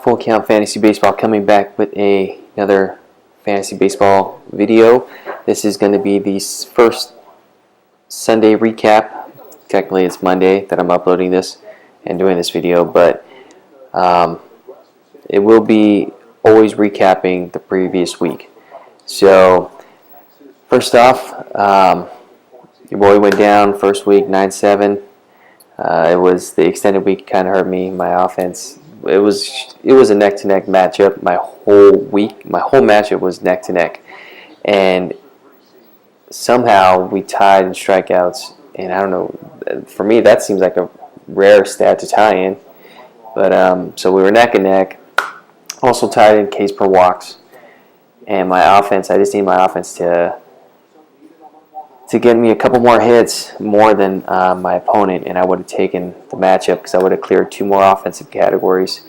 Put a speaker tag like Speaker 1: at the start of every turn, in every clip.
Speaker 1: Full Count Fantasy Baseball coming back with another fantasy baseball video. This is going to be the first Sunday recap. Technically it's Monday that I'm uploading this and doing this video, but it will be always recapping the previous week. So first off, your boy went down first week 9-7. It was the extended week kind of hurt me. My offense, it was a neck-to-neck matchup. My whole matchup was neck-to-neck, and somehow we tied in strikeouts. And I don't know, for me that seems like a rare stat to tie in. But so we were neck and neck. Also tied in Ks per walks. And my offense, I just need my offense to get me a couple more hits more than my opponent, and I would have taken the matchup because I would have cleared 2 more offensive categories.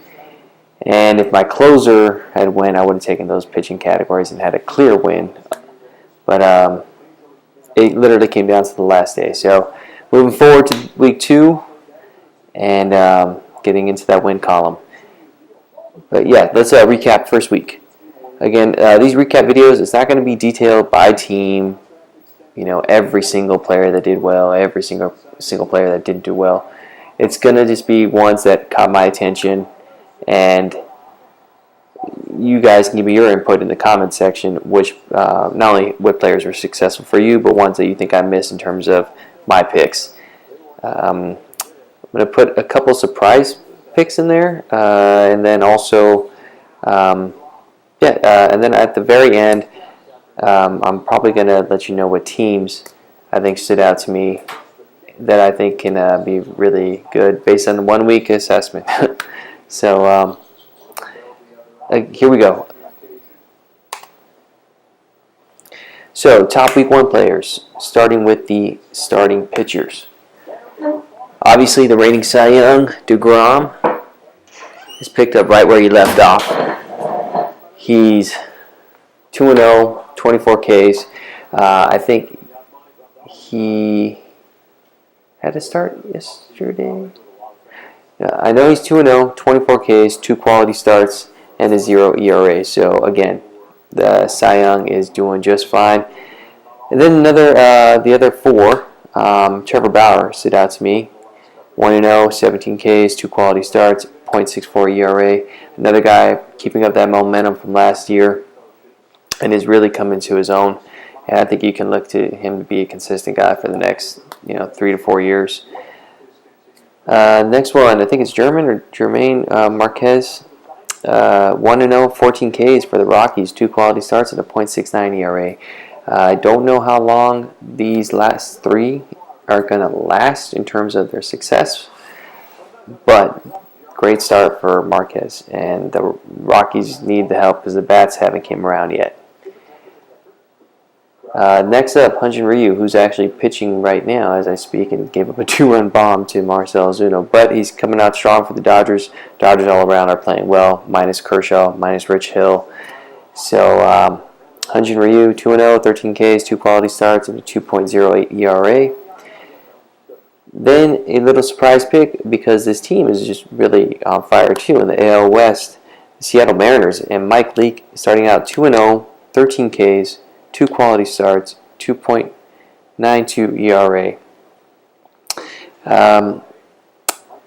Speaker 1: And if my closer had win, I would have taken those pitching categories and had a clear win. But it literally came down to the last day. So moving forward to week 2 and getting into that win column. But yeah, let's recap first week. Again, these recap videos, it's not going to be detailed by team. You know, every single player that did well, every single player that didn't do well. It's going to just be ones that caught my attention, and you guys can give me your input in the comment section, which not only what players were successful for you, but ones that you think I missed in terms of my picks. I'm going to put a couple surprise picks in there, and then also, and then at the very end, I'm probably going to let you know what teams I think stood out to me that I think can be really good based on the 1 week assessment. So here we go. So top week 1 players, starting with the starting pitchers. Obviously the reigning Cy Young, DeGrom, is picked up right where he left off. He's 2-0. 24 Ks. I think he had to start yesterday. I know he's 2-0, 24 Ks, 2 quality starts, and a 0 ERA. So again, the Cy Young is doing just fine. And then the other 4, Trevor Bauer stood out to me. 1-0, 17 Ks, 2 quality starts, 0.64 ERA. Another guy keeping up that momentum from last year, and is really coming to his own. And I think you can look to him to be a consistent guy for the next 3 to 4 years. Next one, I think it's Germain Marquez. 1-0, 14 Ks for the Rockies, 2 quality starts and a .69 ERA. I don't know how long these last 3 are going to last in terms of their success, but great start for Marquez. And the Rockies need the help because the bats haven't came around yet. Next up, Hyun-Jin Ryu, who's actually pitching right now as I speak, and gave up a 2-run bomb to Marcell Ozuna. But he's coming out strong for the Dodgers. Dodgers all around are playing well, minus Kershaw, minus Rich Hill. So Hyun-Jin Ryu, 2-0, 13 Ks, 2 quality starts, and a 2.08 ERA. Then a little surprise pick, because this team is just really on fire too in the AL West. The Seattle Mariners and Mike Leake starting out 2-0, 13 Ks, 2 quality starts, 2.92 ERA.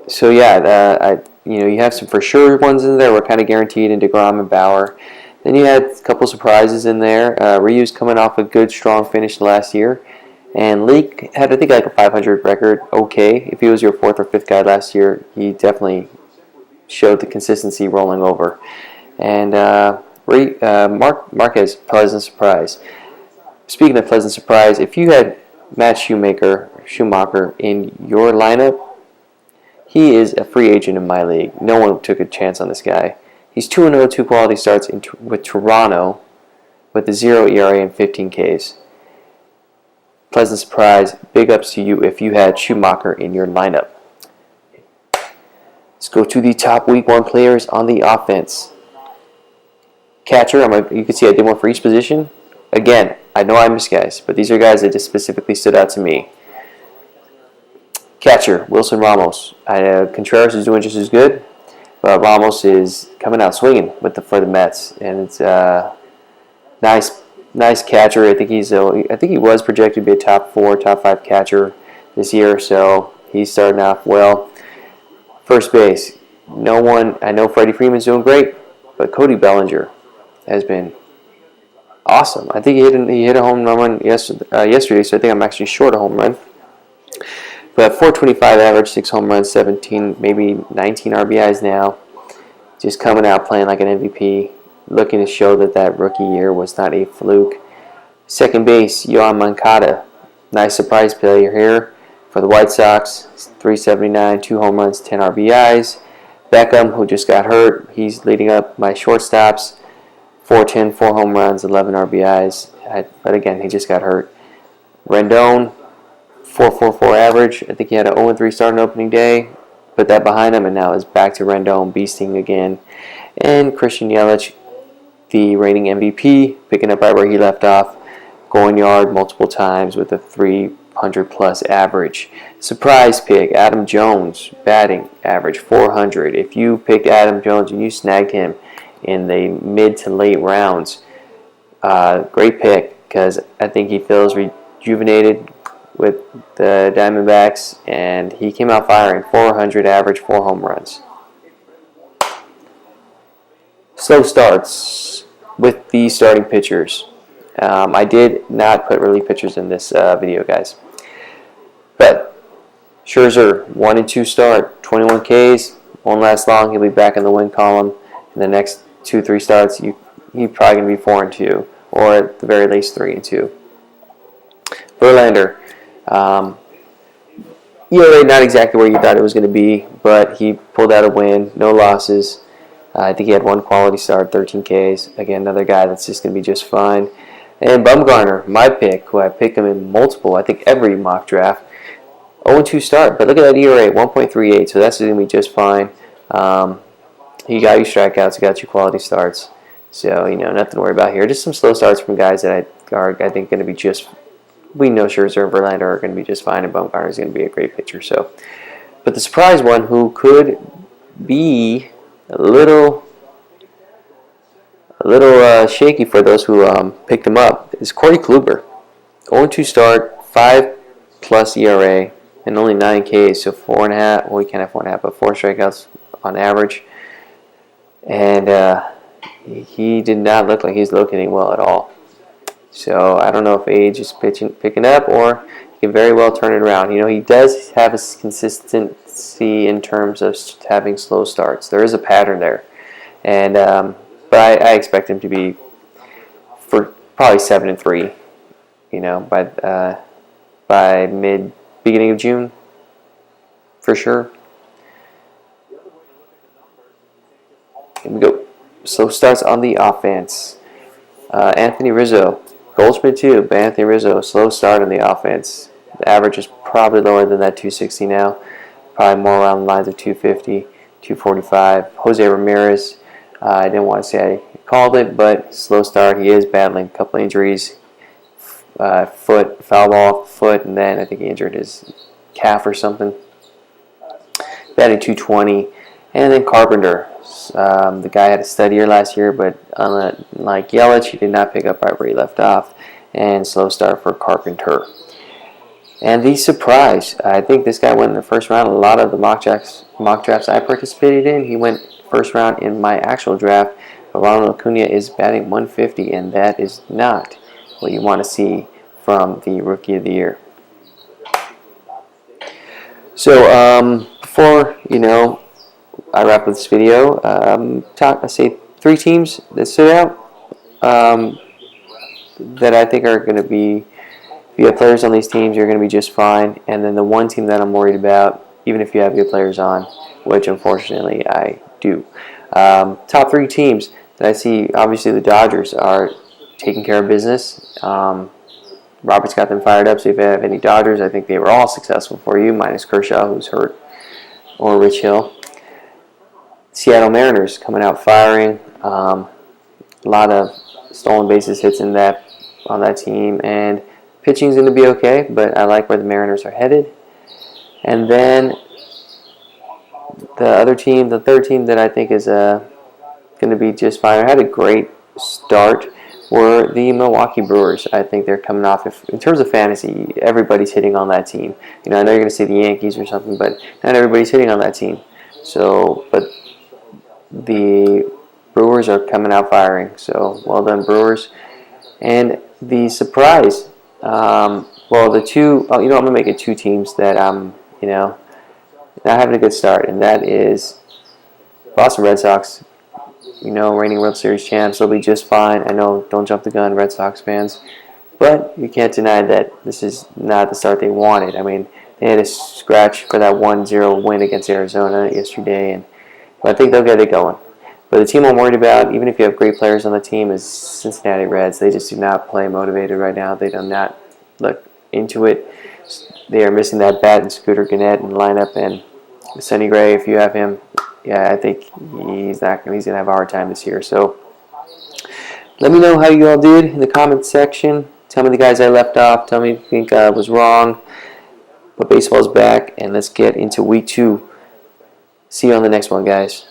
Speaker 1: So yeah, you have some for sure ones in there. We're kind of guaranteed in DeGrom and Bauer. Then you had a couple surprises in there. Ryu's coming off a good, strong finish last year, and Leake had I think like a 500 record. Okay, if he was your 4th or 5th guy last year, he definitely showed the consistency rolling over. And Marquez, pleasant surprise. Speaking of pleasant surprise, if you had Matt Schumacher in your lineup, he is a free agent in my league. No one took a chance on this guy. He's 2-0, 2 quality starts with Toronto with a 0 ERA and 15 Ks. Pleasant surprise. Big ups to you if you had Schumacher in your lineup. Let's go to the top week 1 players on the offense. Catcher, you can see I did one for each position. Again, I know I missed guys, but these are guys that just specifically stood out to me. Catcher, Wilson Ramos. Contreras is doing just as good. but Ramos is coming out swinging for the Mets, and it's nice catcher. I think he was projected to be a top 4, top 5 catcher this year, so he's starting off well. First base, no one. I know Freddie Freeman's doing great, but Cody Bellinger has been awesome. I think he hit a home run yesterday, so I think I'm actually short a home run. But 425 average, 6 home runs, 17, maybe 19 RBIs now. Just coming out playing like an MVP, looking to show that rookie year was not a fluke. Second base, Yoan Moncada. Nice surprise player here for the White Sox. 379, 2 home runs, 10 RBIs. Beckham, who just got hurt, he's leading up my shortstops. 410, 4 home runs, 11 RBIs. But again, he just got hurt. Rendon, 4.44 average. I think he had an 0-3 start on opening day. Put that behind him, and now is back to Rendon, beasting again. And Christian Yelich, the reigning MVP, picking up right where he left off, going yard multiple times with a 300-plus average. Surprise pick, Adam Jones, batting average 400. If you picked Adam Jones and you snagged him in the mid to late rounds, great pick, because I think he feels rejuvenated with the Diamondbacks, and he came out firing. 400 average, 4 home runs. Slow starts with the starting pitchers. I did not put relief pitchers in this video, guys. But Scherzer, 1 and 2 start, 21 Ks, won't last long. He'll be back in the win column. In the next 2-3 starts, he's probably going to be 4 and 2, or at the very least 3 and 2. Verlander. ERA not exactly where you thought it was going to be, but he pulled out a win, no losses. I think he had 1 quality start, 13 Ks. Again, another guy that's just going to be just fine. And Bumgarner, my pick, who I picked him in multiple, I think every mock draft, 0-2 start. But look at that ERA, 1.38, so that's going to be just fine. He got you strikeouts, he got you quality starts. So, nothing to worry about here. Just some slow starts from guys that are I think, going to be just. We know Scherzer and Verlander are going to be just fine, and Bumgarner is going to be a great pitcher. So, but the surprise one, who could be a little shaky for those who picked him up, is Corey Kluber. 0-2 start, 5+ ERA, and only 9 Ks, so 4.5. Well, he can't have 4.5, but 4 strikeouts on average. And he did not look like he's locating well at all. So I don't know if age is picking up, or he can very well turn it around. He does have his consistency in terms of having slow starts. There is a pattern there, and but I expect him to be for probably 7-3. By beginning of June, for sure. Here we go. Slow starts on the offense. Anthony Rizzo. Goldschmidt too, but Anthony Rizzo, slow start on the offense. The average is probably lower than that 260 now. Probably more around the lines of 250, 245. Jose Ramirez, I didn't want to say I called it, but slow start. He is battling a couple injuries. Foul ball off the foot, and then I think he injured his calf or something. Batting 220. And then Carpenter. The guy had a stud year last year, but unlike Yelich, he did not pick up right where he left off. And slow start for Carpenter. And the surprise, I think this guy went in the first round. A lot of the mock drafts I participated in, he went first round in my actual draft. But Ronald Acuna is batting 150, and that is not what you want to see from the Rookie of the Year. So before I wrap up this video, I say 3 teams that stood out that I think are going to be. If you have players on these teams, you're going to be just fine. And then the one team that I'm worried about, even if you have good players on, which unfortunately I do. Top 3 teams that I see, obviously the Dodgers are taking care of business. Robert's got them fired up, so if you have any Dodgers, I think they were all successful for you, minus Kershaw, who's hurt, or Rich Hill. Seattle Mariners coming out firing. A lot of stolen bases hits on that team, and pitching's going to be okay, but I like where the Mariners are headed. And then the other team, the third team that I think is going to be just fine, or had a great start, were the Milwaukee Brewers. I think they're coming off, in terms of fantasy, everybody's hitting on that team. I know you're going to say the Yankees or something, but not everybody's hitting on that team. So, but the Brewers are coming out firing. So, well done, Brewers. And the surprise, the two, I'm going to make it two teams that not having a good start, and that is Boston Red Sox. Reigning World Series champs, they'll be just fine. I know, don't jump the gun, Red Sox fans. But you can't deny that this is not the start they wanted. I mean, they had a scratch for that 1-0 win against Arizona yesterday, but I think they'll get it going. But the team I'm worried about, even if you have great players on the team, is Cincinnati Reds. They just do not play motivated right now. They do not look into it. They are missing that bat and Scooter Gennett in the lineup, and Sonny Gray, if you have him, I think he's going to have a hard time this year. So let me know how you all did in the comments section. Tell me the guys I left off. Tell me if you think I was wrong. But baseball's back, and let's get into week 2. See you on the next one, guys.